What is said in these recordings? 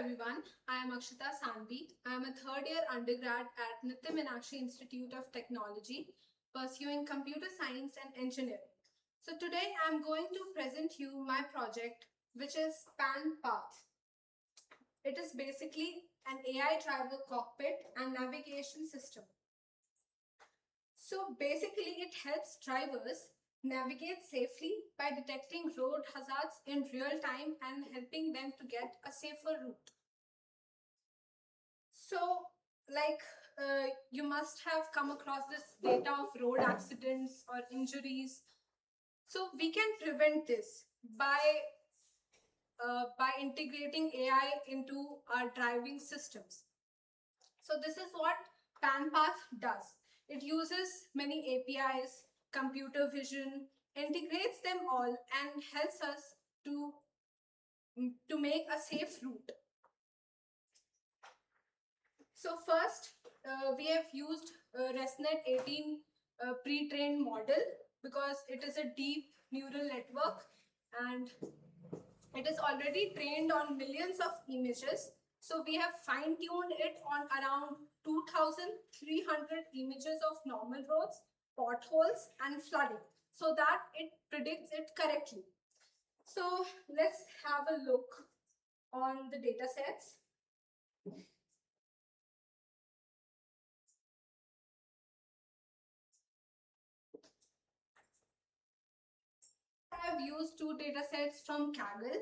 everyone. I am Akshita Sanvi. I am a third year undergrad at Nitya Meenakshi Institute of Technology, pursuing computer science and engineering. So today I am going to present you my project, which is PanPath. It is basically an AI driver cockpit and navigation system. So basically it helps drivers navigate safely by detecting road hazards in real time and helping them to get a safer route. So, you must have come across this data of road accidents or injuries. So we can prevent this by integrating AI into our driving systems. So this is what PanPath does. It uses many APIs, computer vision, integrates them all, and helps us to make a safe route. So first, we have used ResNet 18 pre-trained model because it is a deep neural network and it is already trained on millions of images. So we have fine-tuned it on around 2,300 images of normal roads, potholes, and flooding so that it predicts it correctly. So let's have a look on the data sets. I have used two data sets from Kaggle.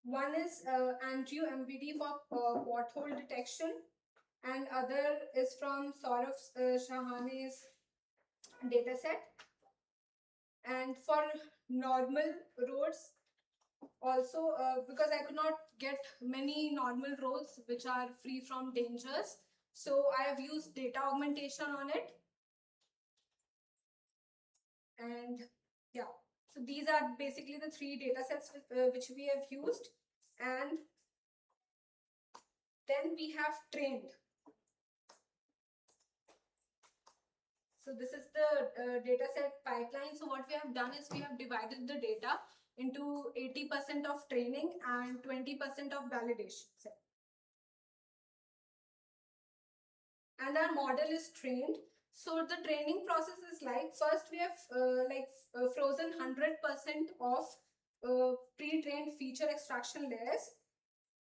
One is Andrew MVD for pothole detection, and other is from Saurav Shahane's dataset. And for normal roads, also because I could not get many normal roads which are free from dangers, so I have used data augmentation on it. And yeah, so these are basically the three data sets which we have used, and then we have trained. So this is the data set pipeline. So what we have done is we have divided the data into 80% of training and 20% of validation. And our model is trained. So the training process is like, first we have frozen 100% of pre-trained feature extraction layers,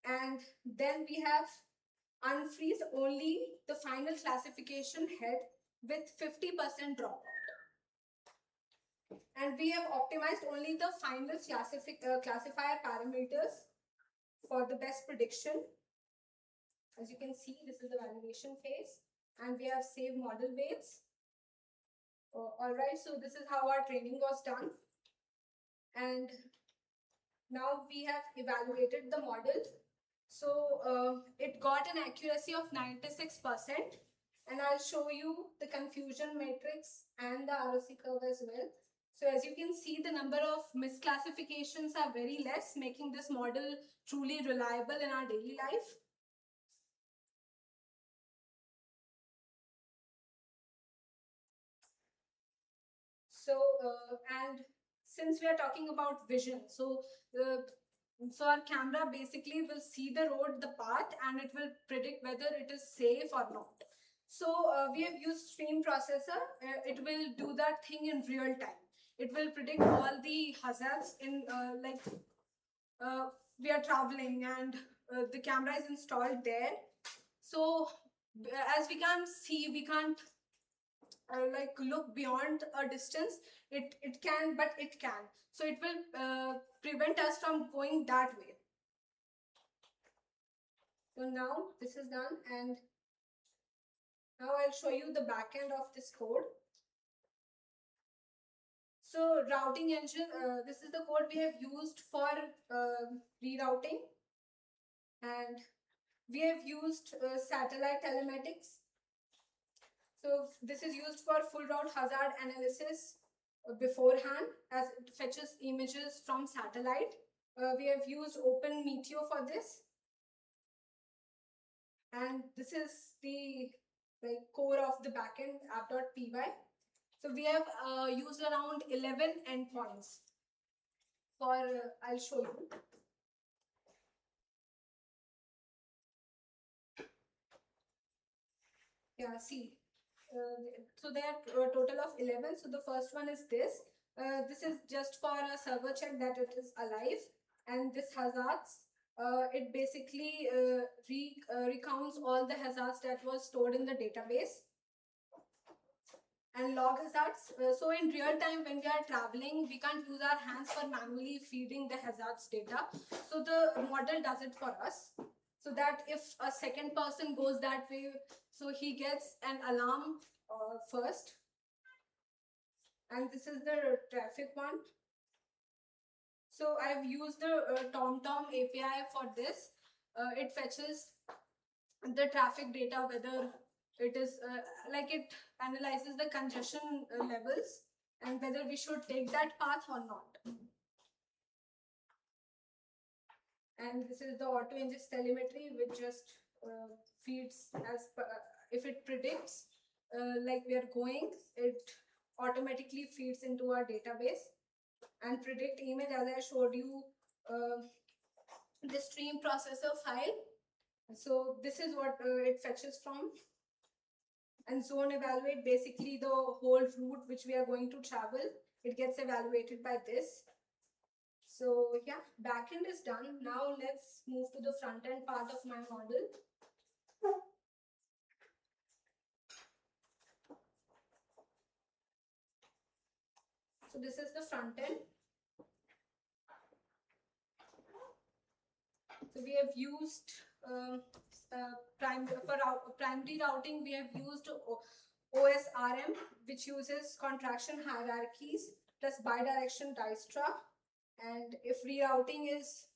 and then we have unfreeze only the final classification head with 50% dropout. And we have optimized only the final classifier parameters for the best prediction. As you can see, this is the validation phase, and we have saved model weights. All right, so this is how our training was done. And now we have evaluated the model. So it got an accuracy of 96%. And I'll show you the confusion matrix and the ROC curve as well. So as you can see, the number of misclassifications are very less, making this model truly reliable in our daily life. So, and since we are talking about vision, so our camera basically will see the road, the path, and it will predict whether it is safe or not. So we have used stream processor. It will do that thing in real time. It will predict all the hazards in we are traveling, and the camera is installed there. So as we can see, we can't look beyond a distance. It can, but it can. So it will prevent us from going that way. So now this is done, and now I'll show you the back end of this code. So routing engine, this is the code we have used for rerouting, and we have used satellite telematics. So this is used for full route hazard analysis beforehand, as it fetches images from satellite. We have used Open Meteor for this, and this is the core of the backend app.py. So we have used around 11 endpoints for, I'll show you. Yeah, see. So there are a total of 11. So the first one is this. This is just for a server check that it is alive. And this hazards, it basically recounts all the hazards that was stored in the database. And log hazards. So in real time, when we are traveling, we can't use our hands for manually feeding the hazards data. So the model does it for us. So that if a second person goes that way, so he gets an alarm first. And this is the traffic one. So I've used the TomTom API for this. It fetches the traffic data, whether it is like it analyzes the congestion levels and whether we should take that path or not. And this is the auto ingest telemetry, which just feeds as if it predicts like we are going, it automatically feeds into our database. And predict image, as I showed you, the stream processor file. So this is what it fetches from. And zone evaluate, basically the whole route which we are going to travel, it gets evaluated by this. So yeah, backend is done. Now let's move to the front end part of my model. So this is the front end. So we have used for primary routing, we have used OSRM, which uses contraction hierarchies plus bidirection Dijkstra. And if rerouting is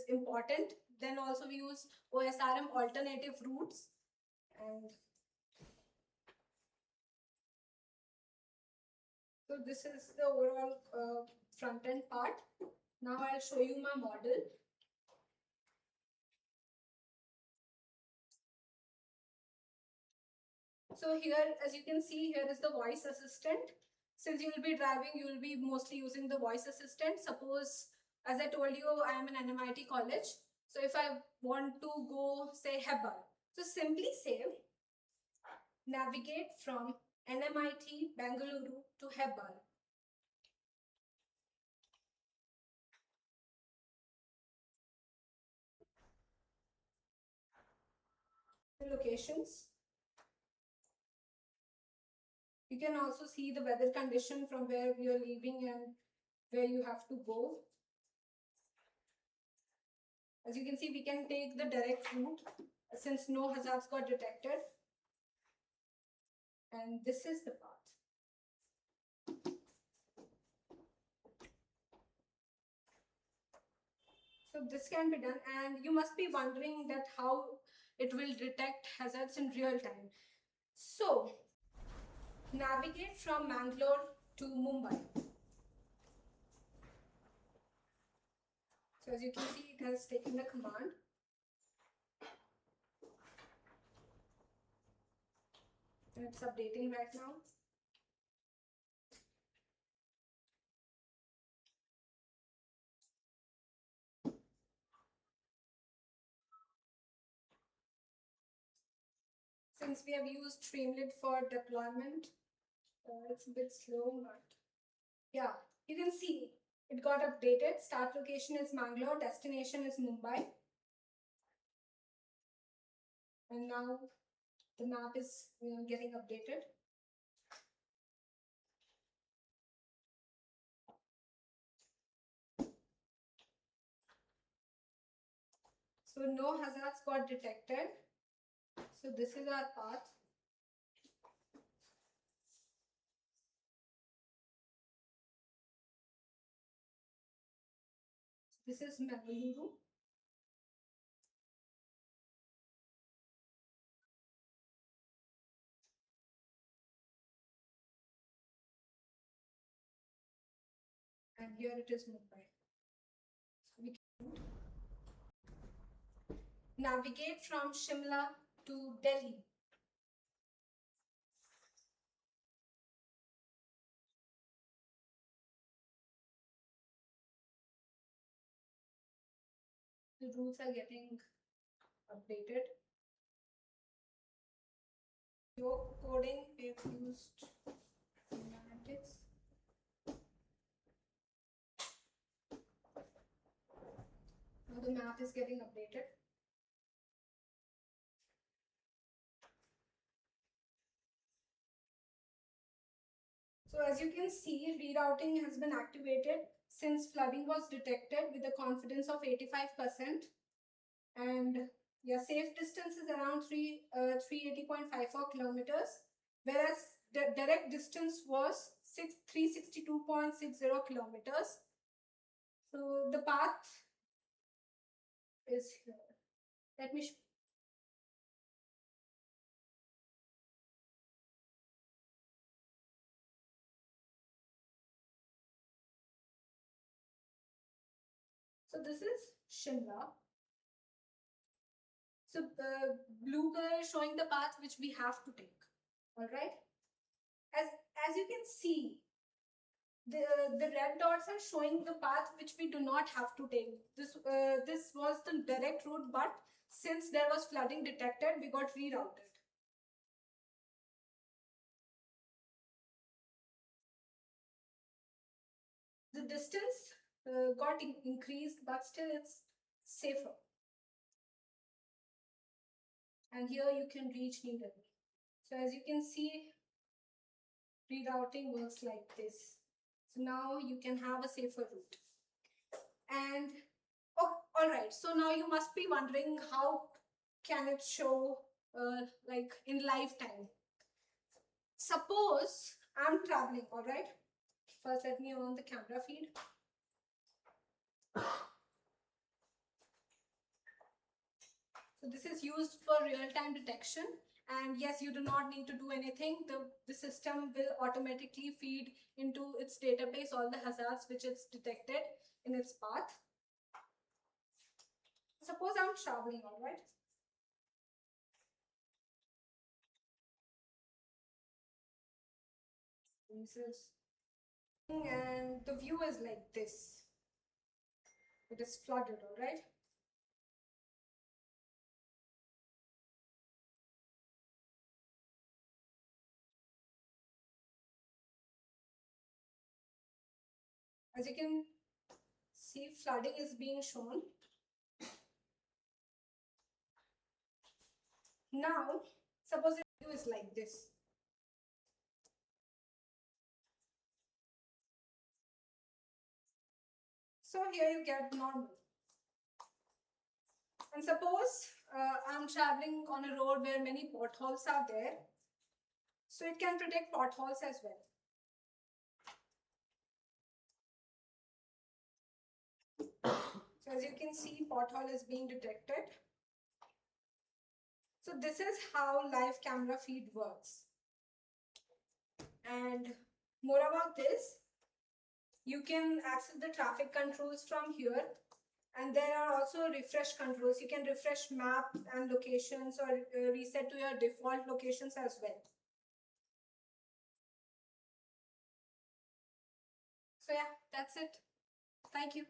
important, then also we use OSRM alternative routes. And so this is the overall front end part. Now I'll show you my model. So here, as you can see, here is the voice assistant. Since you will be driving, you will be mostly using the voice assistant. Suppose, as I told you, I am in NMIT college. So if I want to go, say, Hebbal, so simply say, navigate from NMIT Bengaluru to Hebbal. The locations. You can also see the weather condition from where we are leaving and where you have to go. As you can see, we can take the direct route since no hazards got detected. And this is the path. So this can be done, and you must be wondering that how it will detect hazards in real time. So navigate from Mangalore to Mumbai. So as you can see, it has taken the command. And it's updating right now. Since we have used Streamlit for deployment, it's a bit slow, but yeah, you can see it got updated. Start location is Mangalore, destination is Mumbai. And now the map is getting updated. So no hazards got detected. So this is our path. This is Mangaluru. And here it is Mumbai. So we can navigate from Shimla to Delhi. The routes are getting updated. Your coding, we have used analytics. Now the map is getting updated. So as you can see, rerouting has been activated since flooding was detected with a confidence of 85%. And your safe distance is around 380.54 kilometers, whereas the direct distance was 362.60 kilometers. So the path is here. Let me show. So this is Shimla. So the blue color is showing the path which we have to take. All right. As you can see, the red dots are showing the path which we do not have to take. This was the direct route, but since there was flooding detected, we got rerouted. The distance got increased, but still it's safer. And here you can reach New Delhi. So as you can see, rerouting works like this. So now you can have a safer route. And oh, all right. So now you must be wondering, how can it show like in lifetime? Suppose I'm traveling, all right? First, let me on the camera feed. So this is used for real-time detection. And yes, you do not need to do anything. The system will automatically feed into its database all the hazards which it's detected in its path. Suppose I'm traveling, all right? And the view is like this. It is flooded, all right? As you can see, flooding is being shown. Now, suppose the view is like this. So here you get normal. And suppose I'm traveling on a road where many potholes are there. So it can predict potholes as well. So as you can see, pothole is being detected. So this is how live camera feed works. And more about this, you can access the traffic controls from here. And there are also refresh controls. You can refresh map and locations or reset to your default locations as well. So yeah, that's it. Thank you.